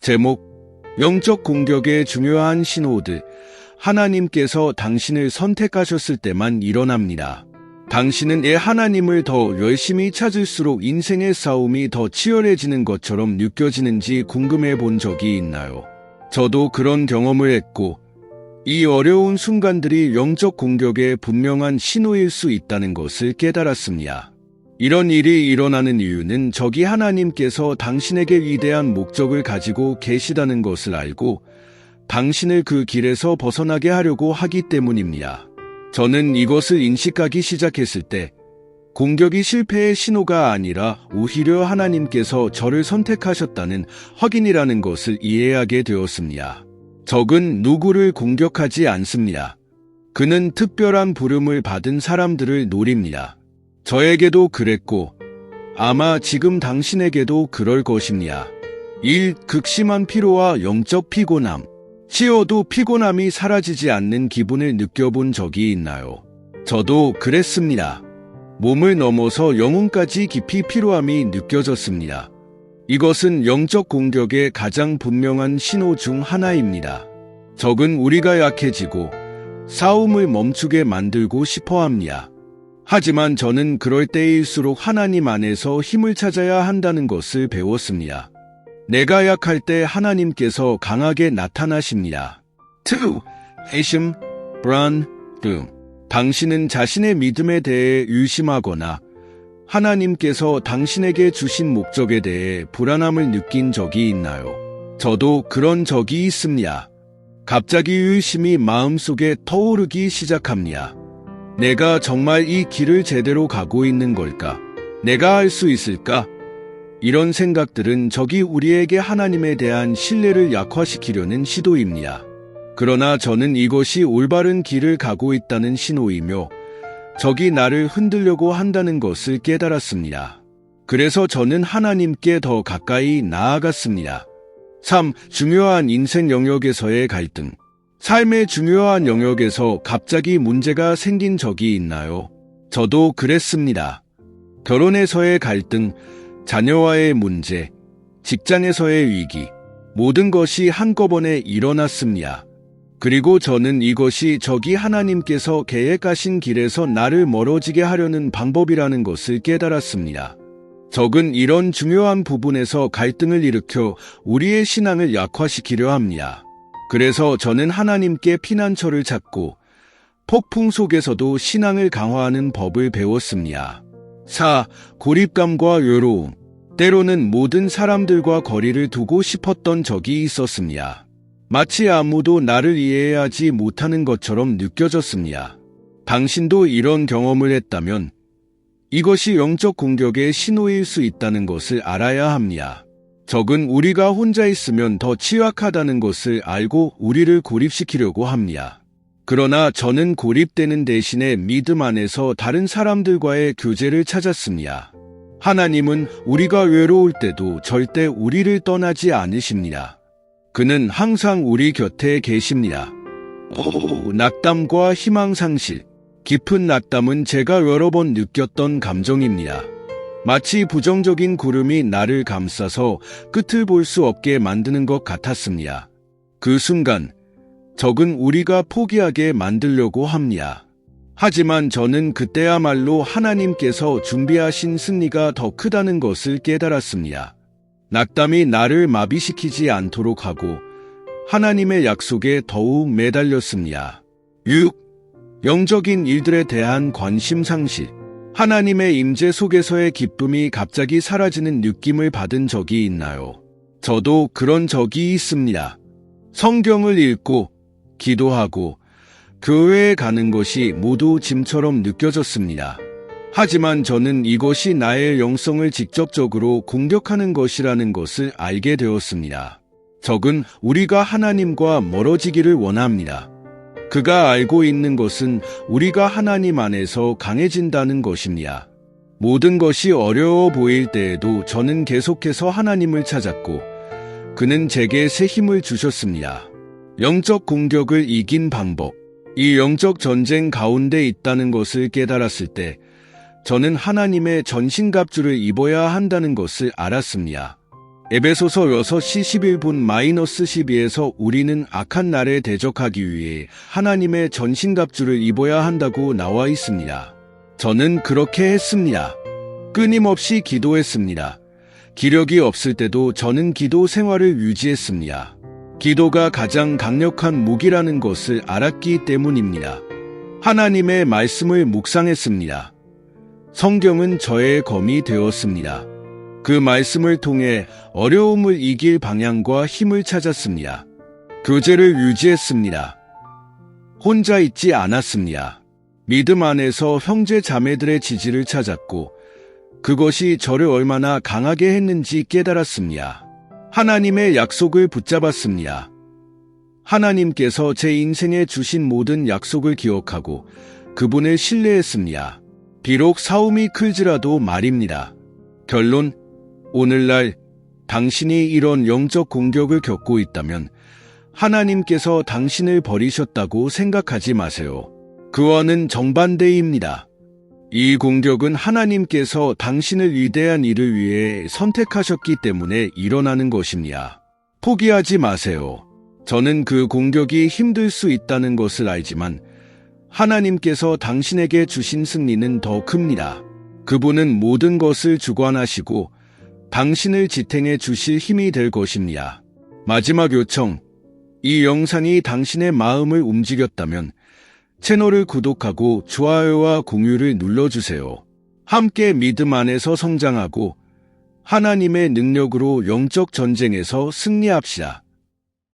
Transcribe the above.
제목, 영적 공격의 중요한 신호들. 하나님께서 당신을 선택하셨을 때만 일어납니다. 당신은 하나님을 더 열심히 찾을수록 인생의 싸움이 더 치열해지는 것처럼 느껴지는지 궁금해 본 적이 있나요? 저도 그런 경험을 했고, 이 어려운 순간들이 영적 공격의 분명한 신호일 수 있다는 것을 깨달았습니다. 이런 일이 일어나는 이유는 저기 하나님께서 당신에게 위대한 목적을 가지고 계시다는 것을 알고 당신을 그 길에서 벗어나게 하려고 하기 때문입니다. 저는 이것을 인식하기 시작했을 때 공격이 실패의 신호가 아니라 오히려 하나님께서 저를 선택하셨다는 확인이라는 것을 이해하게 되었습니다. 적은 누구를 공격하지 않습니다. 그는 특별한 부름을 받은 사람들을 노립니다. 저에게도 그랬고 아마 지금 당신에게도 그럴 것입니다. 극심한 피로와 영적 피곤함. 쉬어도 피곤함이 사라지지 않는 기분을 느껴본 적이 있나요? 저도 그랬습니다. 몸을 넘어서 영혼까지 깊이 피로함이 느껴졌습니다. 이것은 영적 공격의 가장 분명한 신호 중 하나입니다. 적은 우리가 약해지고 싸움을 멈추게 만들고 싶어 합니다. 하지만 저는 그럴 때일수록 하나님 안에서 힘을 찾아야 한다는 것을 배웠습니다. 내가 약할 때 하나님께서 강하게 나타나십니다. 2. 회심, 불안, 당신은 자신의 믿음에 대해 의심하거나 하나님께서 당신에게 주신 목적에 대해 불안함을 느낀 적이 있나요? 저도 그런 적이 있습니다. 갑자기 의심이 마음속에 떠오르기 시작합니다. 내가 정말 이 길을 제대로 가고 있는 걸까? 내가 할 수 있을까? 이런 생각들은 적이 우리에게 하나님에 대한 신뢰를 약화시키려는 시도입니다. 그러나 저는 이것이 올바른 길을 가고 있다는 신호이며 적이 나를 흔들려고 한다는 것을 깨달았습니다. 그래서 저는 하나님께 더 가까이 나아갔습니다. 3. 중요한 인생 영역에서의 갈등. 삶의 중요한 영역에서 갑자기 문제가 생긴 적이 있나요? 저도 그랬습니다. 결혼에서의 갈등, 자녀와의 문제, 직장에서의 위기, 모든 것이 한꺼번에 일어났습니다. 그리고 저는 이것이 저기 하나님께서 계획하신 길에서 나를 멀어지게 하려는 방법이라는 것을 깨달았습니다. 적은 이런 중요한 부분에서 갈등을 일으켜 우리의 신앙을 약화시키려 합니다. 그래서 저는 하나님께 피난처를 찾고 폭풍 속에서도 신앙을 강화하는 법을 배웠습니다. 4. 고립감과 외로움. 때로는 모든 사람들과 거리를 두고 싶었던 적이 있었습니다. 마치 아무도 나를 이해하지 못하는 것처럼 느껴졌습니다. 당신도 이런 경험을 했다면 이것이 영적 공격의 신호일 수 있다는 것을 알아야 합니다. 적은 우리가 혼자 있으면 더 취약하다는 것을 알고 우리를 고립시키려고 합니다. 그러나 저는 고립되는 대신에 믿음 안에서 다른 사람들과의 교제를 찾았습니다. 하나님은 우리가 외로울 때도 절대 우리를 떠나지 않으십니다. 그는 항상 우리 곁에 계십니다. 낙담과 희망상실. 깊은 낙담은 제가 여러 번 느꼈던 감정입니다. 마치 부정적인 구름이 나를 감싸서 끝을 볼 수 없게 만드는 것 같았습니다. 그 순간, 적은 우리가 포기하게 만들려고 합니다. 하지만 저는 그때야말로 하나님께서 준비하신 승리가 더 크다는 것을 깨달았습니다. 낙담이 나를 마비시키지 않도록 하고 하나님의 약속에 더욱 매달렸습니다. 6. 영적인 일들에 대한 관심 상실. 하나님의 임재 속에서의 기쁨이 갑자기 사라지는 느낌을 받은 적이 있나요? 저도 그런 적이 있습니다. 성경을 읽고 기도하고 교회에 가는 것이 모두 짐처럼 느껴졌습니다. 하지만 저는 이것이 나의 영성을 직접적으로 공격하는 것이라는 것을 알게 되었습니다. 적은 우리가 하나님과 멀어지기를 원합니다. 그가 알고 있는 것은 우리가 하나님 안에서 강해진다는 것입니다. 모든 것이 어려워 보일 때에도 저는 계속해서 하나님을 찾았고 그는 제게 새 힘을 주셨습니다. 영적 공격을 이긴 방법. 이 영적 전쟁 가운데 있다는 것을 깨달았을 때 저는 하나님의 전신갑주를 입어야 한다는 것을 알았습니다. 에베소서 6시 11분-12에서 우리는 악한 날에 대적하기 위해 하나님의 전신갑주를 입어야 한다고 나와 있습니다. 저는 그렇게 했습니다. 끊임없이 기도했습니다. 기력이 없을 때도 저는 기도 생활을 유지했습니다. 기도가 가장 강력한 무기라는 것을 알았기 때문입니다. 하나님의 말씀을 묵상했습니다. 성경은 저의 검이 되었습니다. 그 말씀을 통해 어려움을 이길 방향과 힘을 찾았습니다. 교제를 유지했습니다. 혼자 있지 않았습니다. 믿음 안에서 형제 자매들의 지지를 찾았고 그것이 저를 얼마나 강하게 했는지 깨달았습니다. 하나님의 약속을 붙잡았습니다. 하나님께서 제 인생에 주신 모든 약속을 기억하고 그분을 신뢰했습니다. 비록 싸움이 클지라도 말입니다. 결론, 오늘날 당신이 이런 영적 공격을 겪고 있다면 하나님께서 당신을 버리셨다고 생각하지 마세요. 그와는 정반대입니다. 이 공격은 하나님께서 당신을 위대한 일을 위해 선택하셨기 때문에 일어나는 것입니다. 포기하지 마세요. 저는 그 공격이 힘들 수 있다는 것을 알지만 하나님께서 당신에게 주신 승리는 더 큽니다. 그분은 모든 것을 주관하시고 당신을 지탱해 주실 힘이 될 것입니다. 마지막 요청, 이 영상이 당신의 마음을 움직였다면 채널을 구독하고 좋아요와 공유를 눌러주세요. 함께 믿음 안에서 성장하고 하나님의 능력으로 영적 전쟁에서 승리합시다.